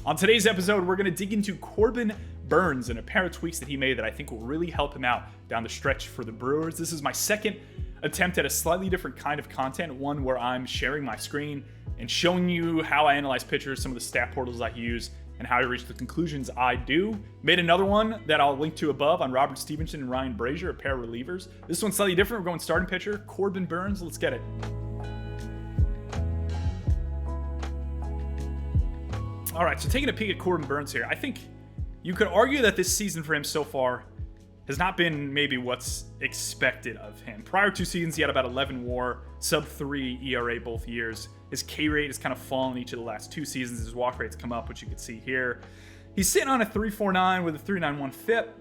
On today's episode, we're going to dig into Corbin Burnes and a pair of tweaks that he made that I think will really help him out down the stretch for the Brewers. This is my second attempt at a slightly different kind of content, one where I'm sharing my screen and showing you how I analyze pitchers, some of the stat portals I use, and how I reach the conclusions I do. Made another one that I'll link to above on Robert Stevenson and Ryan Brazier, a pair of relievers. This one's slightly different. We're going starting pitcher, Corbin Burnes. Let's get it. All right, so taking a peek at Corbin Burnes here, I think you could argue that this season for him so far has not been maybe what's expected of him. Prior 2 seasons, he had about 11 WAR, sub-3 ERA both years. His K rate has kind of fallen each of the last 2 seasons. His walk rate's come up, which you can see here. He's sitting on a 3.49 with a 3.91 FIP.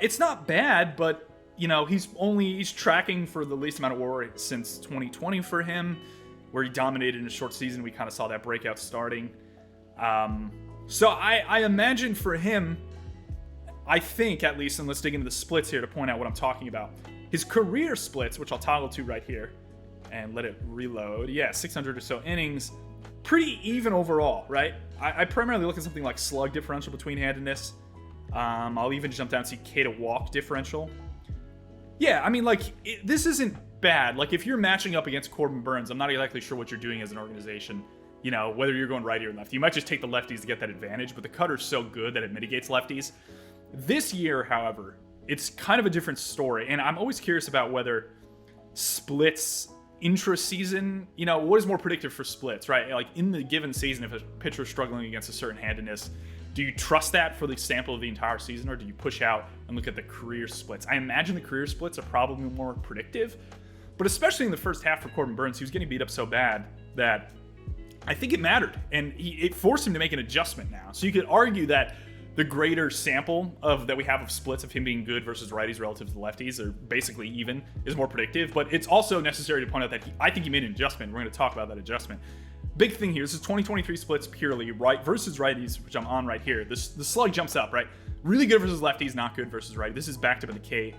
It's not bad, but you know he's tracking for the least amount of WAR since 2020 for him, where he dominated in a short season. We kind of saw that breakout starting. So I imagine for him, I think at least, and let's dig into the splits here to point out what I'm talking about. His career splits, which I'll toggle to right here and let it reload. Yeah, 600 or so innings. Pretty even overall, right? I primarily look at something like slug differential between handedness. I'll even jump down and see K to walk differential. Yeah, I mean, like, this isn't bad. Like, if you're matching up against Corbin Burnes, I'm not exactly sure what you're doing as an organization. You know, whether you're going righty or lefty. You might just take the lefties to get that advantage, but the cutter's so good that it mitigates lefties. This year, however, it's kind of a different story, and I'm always curious about whether splits intra-season, you know, what is more predictive for splits, right? Like, in the given season, if a pitcher's struggling against a certain handedness, do you trust that for the sample of the entire season, or do you push out and look at the career splits? I imagine the career splits are probably more predictive, but especially in the first half for Corbin Burnes, he was getting beat up so bad that I think it mattered, and it forced him to make an adjustment now. So you could argue that the greater sample that we have of splits of him being good versus righties relative to the lefties, or basically even, is more predictive. But it's also necessary to point out that I think he made an adjustment. We're going to talk about that adjustment. Big thing here, this is 2023 splits purely, right versus righties, which I'm on right here. The slug jumps up, right? Really good versus lefties, not good versus righties. This is backed up in the K.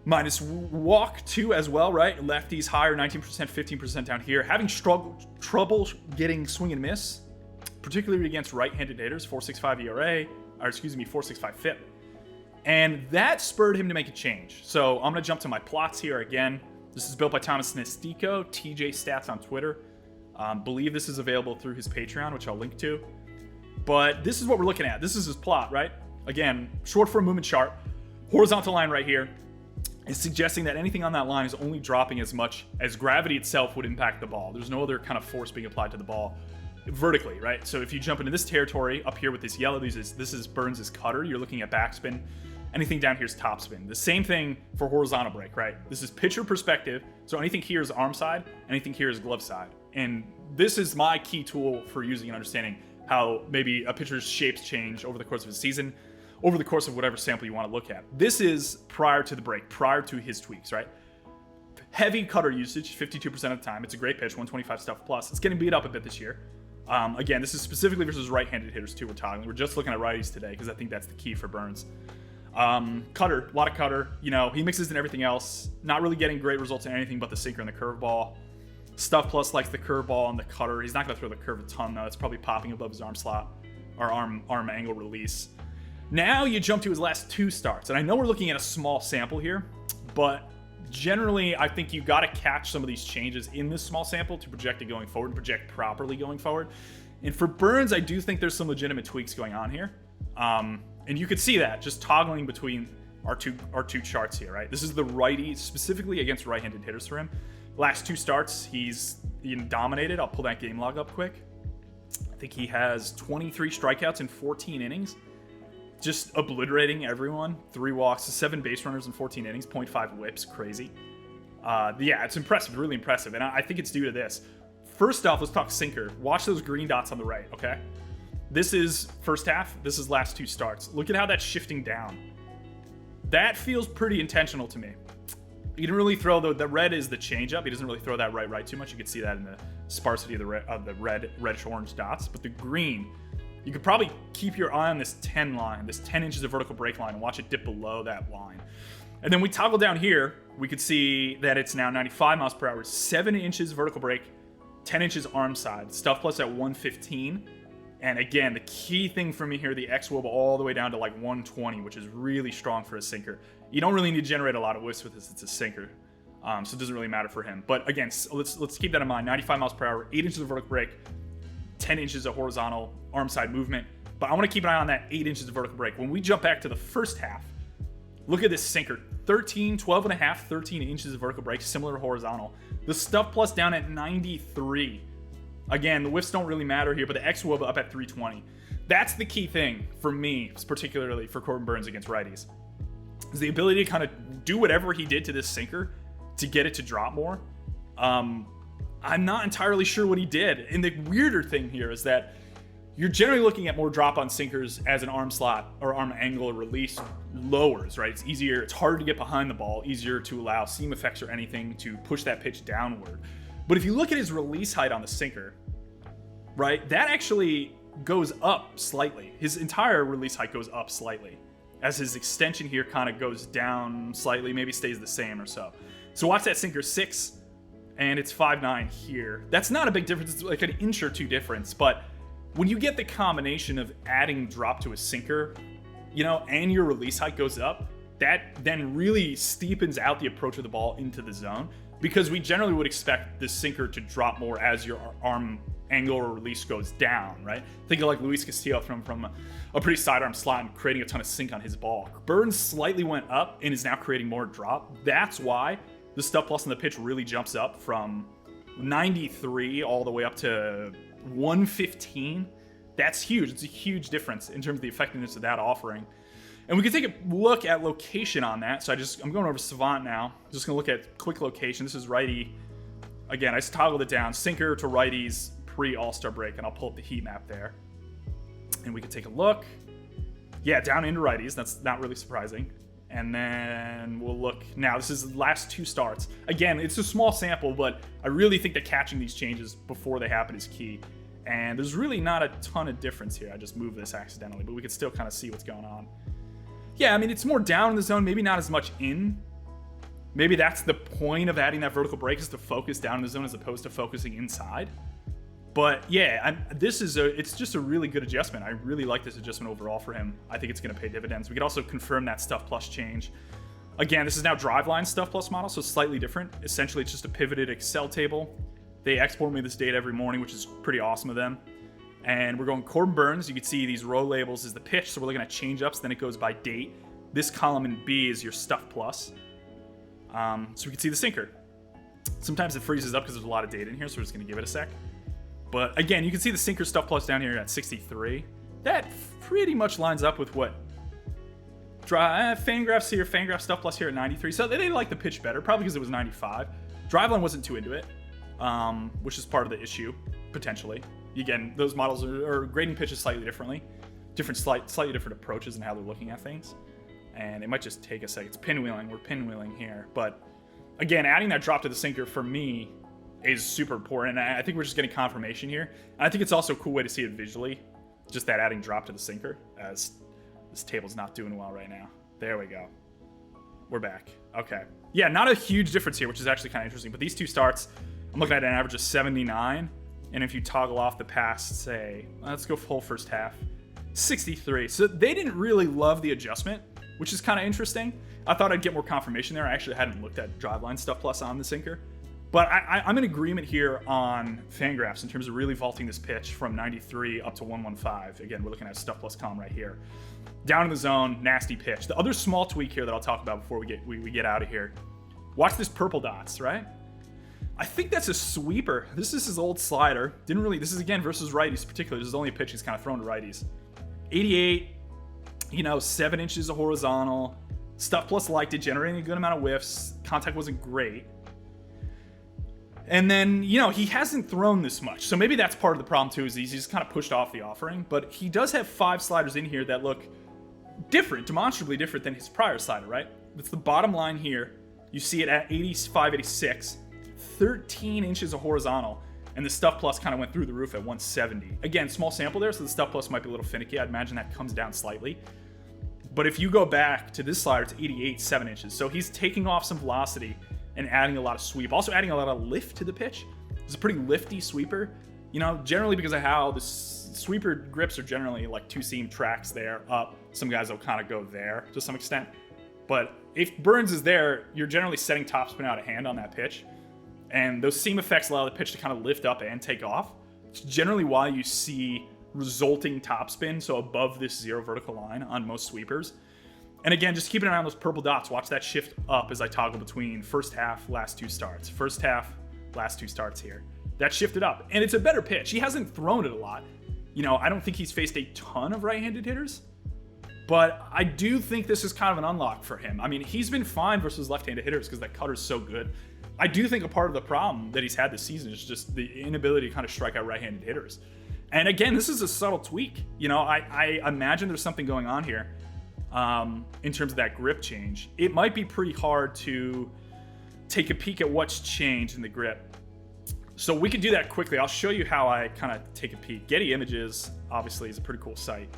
Minus walk 2 as well, right? Lefties higher, 19%, 15% down here. Having trouble getting swing and miss, particularly against right-handed hitters, 4.65 ERA, or excuse me, 4.65 FIP. And that spurred him to make a change. So I'm going to jump to my plots here again. This is built by Thomas Nestico, TJ Stats on Twitter. Believe this is available through his Patreon, which I'll link to. But this is what we're looking at. This is his plot, right? Again, short form movement chart. Horizontal line right here is suggesting that anything on that line is only dropping as much as gravity itself would impact the ball. There's no other kind of force being applied to the ball vertically, right? So if you jump into this territory up here with this yellow, this is Burnes' cutter. You're looking at backspin. Anything down here is topspin. The same thing for horizontal break, right? This is pitcher perspective. So anything here is arm side, anything here is glove side. And this is my key tool for using and understanding how maybe a pitcher's shapes change over the course of a season, over the course of whatever sample you want to look at. This is prior to the break, prior to his tweaks, right? Heavy cutter usage, 52% of the time. It's a great pitch, 125 stuff plus. It's getting beat up a bit this year. Again, this is specifically versus right-handed hitters too. We're toggling. We're just looking at righties today because I think that's the key for Burnes. Cutter, a lot of cutter. You know, he mixes in everything else. Not really getting great results in anything but the sinker and the curveball. Stuff plus likes the curveball and the cutter. He's not going to throw the curve a ton though. It's probably popping above his arm slot or arm angle release. Now you jump to his last 2 starts, and I know we're looking at a small sample here, but generally I think you got to catch some of these changes in this small sample to project it going forward and project properly going forward. And for Burnes, I do think there's some legitimate tweaks going on here, and you could see that just toggling between our two charts here, right? This is the righty, specifically against right-handed hitters for him. Last 2 starts, he's dominated. I'll pull that game log up quick. I think he has 23 strikeouts in 14 innings. Just obliterating everyone. 3 walks, 7 base runners in 14 innings, 0.5 whips, crazy. Yeah, it's impressive, really impressive, and I think it's due to this. First off, let's talk sinker. Watch those green dots on the right, okay? This is first half, this is last 2 starts. Look at how that's shifting down. That feels pretty intentional to me. He didn't really throw, the red is the changeup. He doesn't really throw that right too much. You can see that in the sparsity of the reddish-orange dots, but the green, you could probably keep your eye on this 10 line, this 10 inches of vertical break line, and watch it dip below that line. And then we toggle down here, we could see that it's now 95 miles per hour, 7 inches vertical break, 10 inches arm side, stuff plus at 115. And again, the key thing for me here, the xWOBA all the way down to like 120, which is really strong for a sinker. You don't really need to generate a lot of whiffs with this. It's a sinker. So it doesn't really matter for him. But again, let's keep that in mind. 95 miles per hour, 8 inches of vertical break, 10 inches of horizontal arm side movement. But I want to keep an eye on that 8 inches of vertical break. When we jump back to the first half, look at this sinker. 12 and a half, 13 inches of vertical break, similar to horizontal. The Stuff Plus down at 93. Again, the whiffs don't really matter here, but the xWOBA up at 320. That's the key thing for me, particularly for Corbin Burnes against righties, is the ability to kind of do whatever he did to this sinker to get it to drop more. I'm not entirely sure what he did. And the weirder thing here is that you're generally looking at more drop on sinkers as an arm slot or arm angle or release lowers, right? It's easier, it's harder to get behind the ball, easier to allow seam effects or anything to push that pitch downward. But if you look at his release height on the sinker, right, that actually goes up slightly. His entire release height goes up slightly as his extension here kind of goes down slightly, maybe stays the same or so. So watch that sinker 6 and it's 5.9 here. That's not a big difference. It's like an inch or two difference, but when you get the combination of adding drop to a sinker, you know, and your release height goes up, that then really steepens out the approach of the ball into the zone, because we generally would expect the sinker to drop more as your arm angle or release goes down, right? Think of like Luis Castillo from a pretty sidearm slot and creating a ton of sink on his ball. Burnes slightly went up and is now creating more drop. That's why the Stuff Plus on the pitch really jumps up from 93 all the way up to 115. That's huge. It's a huge difference in terms of the effectiveness of that offering. And we can take a look at location on that. So I'm going over Savant now. Just gonna look at quick location. This is righty. Again, I just toggled it down. Sinker to righties pre-All-Star break, and I'll pull up the heat map there. And we can take a look. Yeah, down into righties. That's not really surprising. And then we'll look now. This is the last 2 starts. Again, it's a small sample, but I really think that catching these changes before they happen is key. And there's really not a ton of difference here. I just moved this accidentally, but we can still kind of see what's going on. Yeah, I mean, it's more down in the zone, maybe not as much in. Maybe that's the point of adding that vertical break, is to focus down in the zone as opposed to focusing inside. But yeah, it's just a really good adjustment. I really like this adjustment overall for him. I think it's going to pay dividends. We could also confirm that Stuff Plus change. Again, this is now Driveline Stuff Plus model, so slightly different. Essentially, it's just a pivoted Excel table. They export me this data every morning, which is pretty awesome of them. And we're going Corbin Burnes. You can see these row labels is the pitch, so we're looking at change-ups. Then it goes by date. This column in B is your Stuff Plus. So we can see the sinker. Sometimes it freezes up because there's a lot of data in here, so we're just going to give it a sec. But again, you can see the sinker Stuff Plus down here at 63. That pretty much lines up with what Fangraphs here, Fangraph Stuff Plus here at 93. So they like the pitch better, probably because it was 95. Driveline wasn't too into it, which is part of the issue, potentially. Again, those models are grading pitches slightly differently. Slightly different approaches in how they're looking at things. And it might just take a sec. It's pinwheeling. We're pinwheeling here. But again, adding that drop to the sinker for me is super important. And I think we're just getting confirmation here. And I think it's also a cool way to see it visually. Just that adding drop to the sinker, as this table's not doing well right now. There we go. We're back. Okay. Yeah, not a huge difference here, which is actually kind of interesting. But these 2 starts, I'm looking at an average of 79. And if you toggle off the past, say, let's go full first half, 63. So they didn't really love the adjustment, which is kind of interesting. I thought I'd get more confirmation there. I actually hadn't looked at Driveline Stuff Plus on the sinker. But I'm in agreement here on Fangraphs in terms of really vaulting this pitch from 93 up to 115. Again, we're looking at Stuff Plus column right here. Down in the zone, nasty pitch. The other small tweak here that I'll talk about before we get out of here. Watch this purple dots, right? I think that's a sweeper. This is his old slider. This is again versus righties particularly. This is only a pitch he's kind of thrown to righties. 88, 7 inches of horizontal. Stuff Plus liked it, generating a good amount of whiffs. Contact wasn't great. And then, he hasn't thrown this much. So maybe that's part of the problem too, is he's just kind of pushed off the offering. But he does have 5 sliders in here that look different, demonstrably different than his prior slider, right? That's the bottom line here. You see it at 85, 86. 13 inches of horizontal. And the Stuff Plus kind of went through the roof at 170. Again, small sample there, so the Stuff Plus might be a little finicky. I'd imagine that comes down slightly. But if you go back to this slider, it's 88, 7 inches. So he's taking off some velocity and adding a lot of sweep. Also adding a lot of lift to the pitch. It's a pretty lifty sweeper. Generally because of how this sweeper grips are generally like two-seam tracks there, up. Some guys will kind of go there to some extent. But if Burnes is there, you're generally setting topspin out of hand on that pitch. And those seam effects allow the pitch to kind of lift up and take off. It's generally why you see resulting topspin, so above this zero vertical line on most sweepers. And again, just keep an eye on those purple dots. Watch that shift up as I toggle between first half, last two starts. First half, last two starts here. That shifted up. And it's a better pitch. He hasn't thrown it a lot. You know, I don't think he's faced a ton of right-handed hitters. But I do think this is kind of an unlock for him. I mean, he's been fine versus left-handed hitters because that cutter's so good. I do think a part of the problem that he's had this season is just the inability to kind of strike out right-handed hitters. And again, this is a subtle tweak. You know, I imagine there's something going on here in terms of that grip change. It might be pretty hard to take a peek at what's changed in the grip. So we can do that quickly. I'll show you how I kind of take a peek. Getty Images, obviously, is a pretty cool site.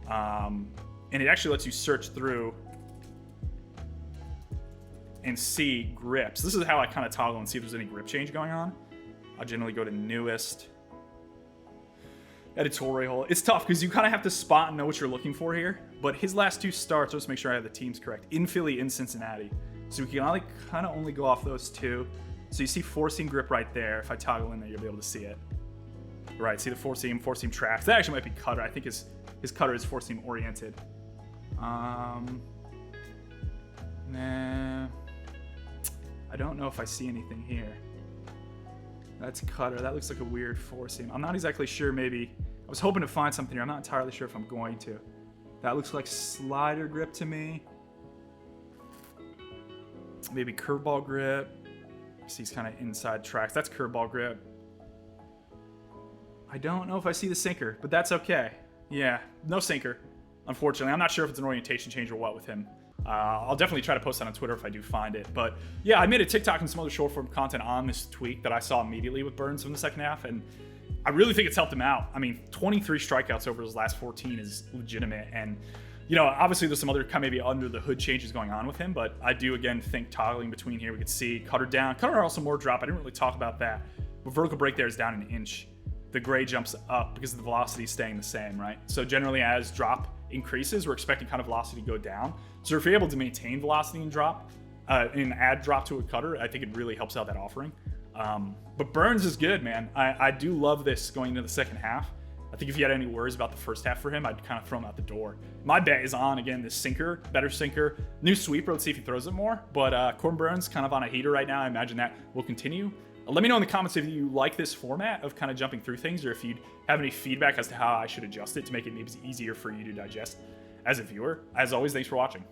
And it actually lets you search through and see grips. This is how I kind of toggle and see if there's any grip change going on. I'll generally go to newest, editorial. It's tough because you kind of have to spot and know what you're looking for here. But his last two starts, let's make sure I have the teams correct. In Philly, in Cincinnati. So we can only go off those two. So you see four-seam grip right there. If I toggle in there, you'll be able to see it. Right, see the four-seam tracks. That actually might be cutter. I think his cutter is four-seam oriented. Nah. I don't know if I see anything here. That's cutter. That looks like a weird four-seam. I'm not exactly sure. Maybe I was hoping to find something here. I'm not entirely sure if I'm going to. That looks like slider grip to me. Maybe curveball grip. See these kind of inside tracks. That's curveball grip. I don't know if I see the sinker, but that's okay. Yeah, no sinker, unfortunately. I'm not sure if it's an orientation change or what with him. I'll definitely try to post that on Twitter if I do find it. But yeah, I made a TikTok and some other short form content on this tweak that I saw immediately with Burnes from the second half, and I really think it's helped him out. I mean, 23 strikeouts over his last 14 is legitimate, and you know, obviously there's some other kind of maybe under the hood changes going on with him, but I do again think toggling between here, we could see cutter down, cutter also more drop. I didn't really talk about that, but vertical break there is down an inch. The gray jumps up because the velocity is staying the same, right? So generally as drop increases, we're expecting kind of velocity to go down. So if you're able to maintain velocity and drop, and add drop to a cutter, I think it really helps out that offering. But Burnes is good, man. I do love this going into the second half. I think if you had any worries about the first half for him, I'd kind of throw him out the door. My bet is on, again, this sinker, better sinker, new sweeper. Let's see if he throws it more. But Corbin Burnes kind of on a heater right now. I imagine that will continue. Let me know in the comments if you like this format of kind of jumping through things, or if you have any feedback as to how I should adjust it to make it maybe easier for you to digest as a viewer. As always, thanks for watching.